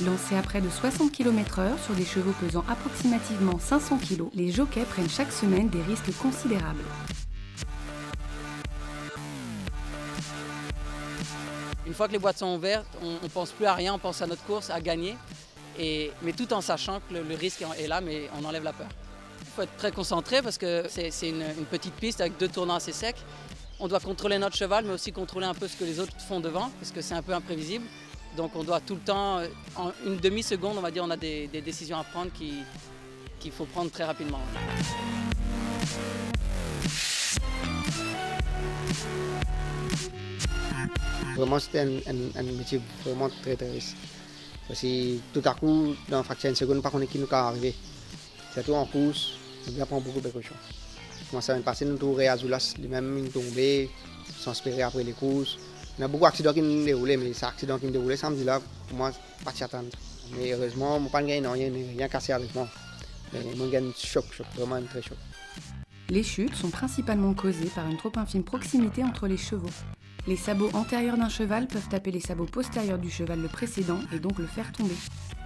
Lancés à près de 60 km/h sur des chevaux pesant approximativement 500 kg, les jockeys prennent chaque semaine des risques considérables. Une fois que les boîtes sont ouvertes, on ne pense plus à rien, on pense à notre course, à gagner. Mais tout en sachant que le risque est là, mais on enlève la peur. Il faut être très concentré parce que c'est une petite piste avec 2 tournants assez secs. On doit contrôler notre cheval, mais aussi contrôler un peu ce que les autres font devant, parce que c'est un peu imprévisible. Donc on doit tout le temps, en une demi-seconde, on va dire, on a des décisions à prendre qu'il faut prendre très rapidement. Vraiment, c'était un métier vraiment très risqué. Parce que tout à coup, dans une fraction de seconde, par contre, qui nous est arrivé. Surtout en course, on doit prendre beaucoup de précautions. Comment ça va passer, nous trouvons Azulas, lui-même, il tombé, sans espérer après les courses. Il y a beaucoup d'accidents qui nous déroulent, mais ces accidents qui nous déroulent samedi là, pour moi, pas de attendre. Mais heureusement, je n'ai pas gagné, rien cassé avec moi. Mais moi, j'ai un choc, vraiment un très choc. Les chutes sont principalement causées par une trop infime proximité entre les chevaux. Les sabots antérieurs d'un cheval peuvent taper les sabots postérieurs du cheval le précédent et donc le faire tomber.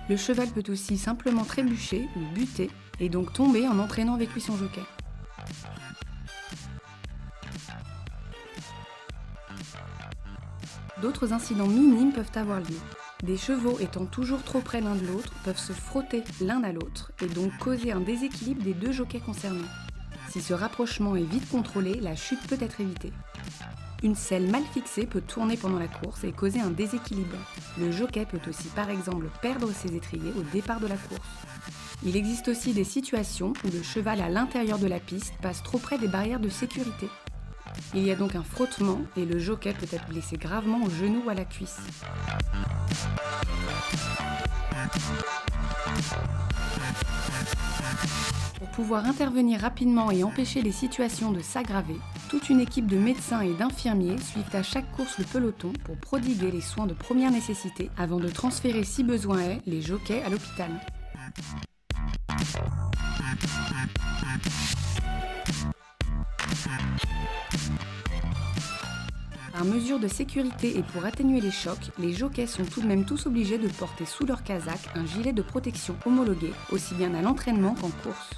Le cheval peut aussi simplement trébucher ou buter et donc tomber en entraînant avec lui son jockey. D'autres incidents minimes peuvent avoir lieu. Des chevaux étant toujours trop près l'un de l'autre peuvent se frotter l'un à l'autre et donc causer un déséquilibre des 2 jockeys concernés. Si ce rapprochement est vite contrôlé, la chute peut être évitée. Une selle mal fixée peut tourner pendant la course et causer un déséquilibre. Le jockey peut aussi par exemple perdre ses étriers au départ de la course. Il existe aussi des situations où le cheval à l'intérieur de la piste passe trop près des barrières de sécurité. Il y a donc un frottement et le jockey peut être blessé gravement au genou ou à la cuisse. Pour pouvoir intervenir rapidement et empêcher les situations de s'aggraver, toute une équipe de médecins et d'infirmiers suivent à chaque course le peloton pour prodiguer les soins de première nécessité avant de transférer si besoin est les jockeys à l'hôpital. Par mesure de sécurité et pour atténuer les chocs, les jockeys sont tout de même tous obligés de porter sous leur casaque un gilet de protection homologué, aussi bien à l'entraînement qu'en course.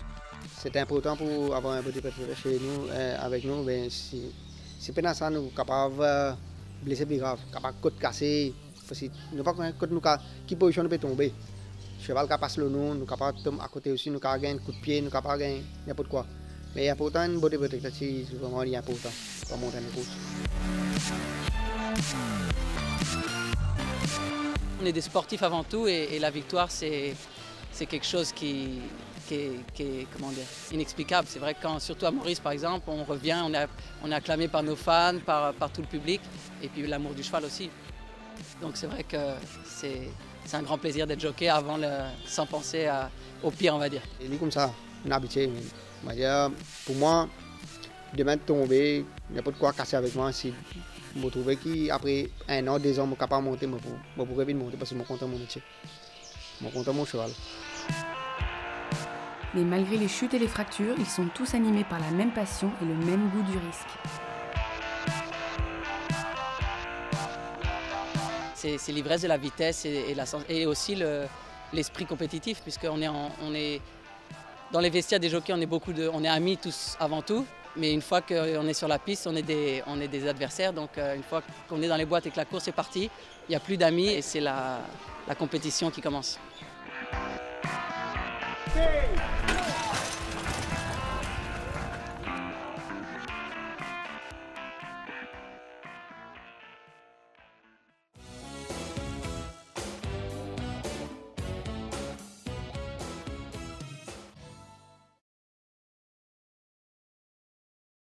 C'est important pour avoir un petit préféré chez nous, avec nous, mais si pendant ça nous sommes capables de blesser plus grave, capables de côte casser, parce que nous ne pouvons pas côte nous qui position nous peut tomber. Le cheval qui passe le nous, nous sommes capables de tomber à côté aussi, nous sommes capables de gagner un coup de pied, nous sommes capables de gagner n'importe quoi. Mais il y a pourtant une beauté protectrice, c'est vraiment important pour monter une course. On est des sportifs avant tout et la victoire c'est quelque chose qui est comment dire, inexplicable. C'est vrai que surtout à Maurice par exemple, on revient, on est acclamé par nos fans, par tout le public et puis l'amour du cheval aussi. Donc c'est vrai que c'est un grand plaisir d'être jockey sans penser au pire on va dire. Il est comme ça, on est habitué. Pour moi, demain de tomber, n'importe quoi casser avec moi, si je me trouve qu'après 1 an, 2 ans, je suis capable de monter, je pourrais vite monter parce que je suis content de mon métier. Je suis content de mon cheval. Mais malgré les chutes et les fractures, ils sont tous animés par la même passion et le même goût du risque. C'est l'ivresse de la vitesse et aussi l'esprit compétitif, puisqu'on est dans les vestiaires des jockeys, on est amis tous avant tout. Mais une fois qu'on est sur la piste, on est des adversaires. Donc une fois qu'on est dans les boîtes et que la course est partie, il n'y a plus d'amis et c'est la compétition qui commence. Hey!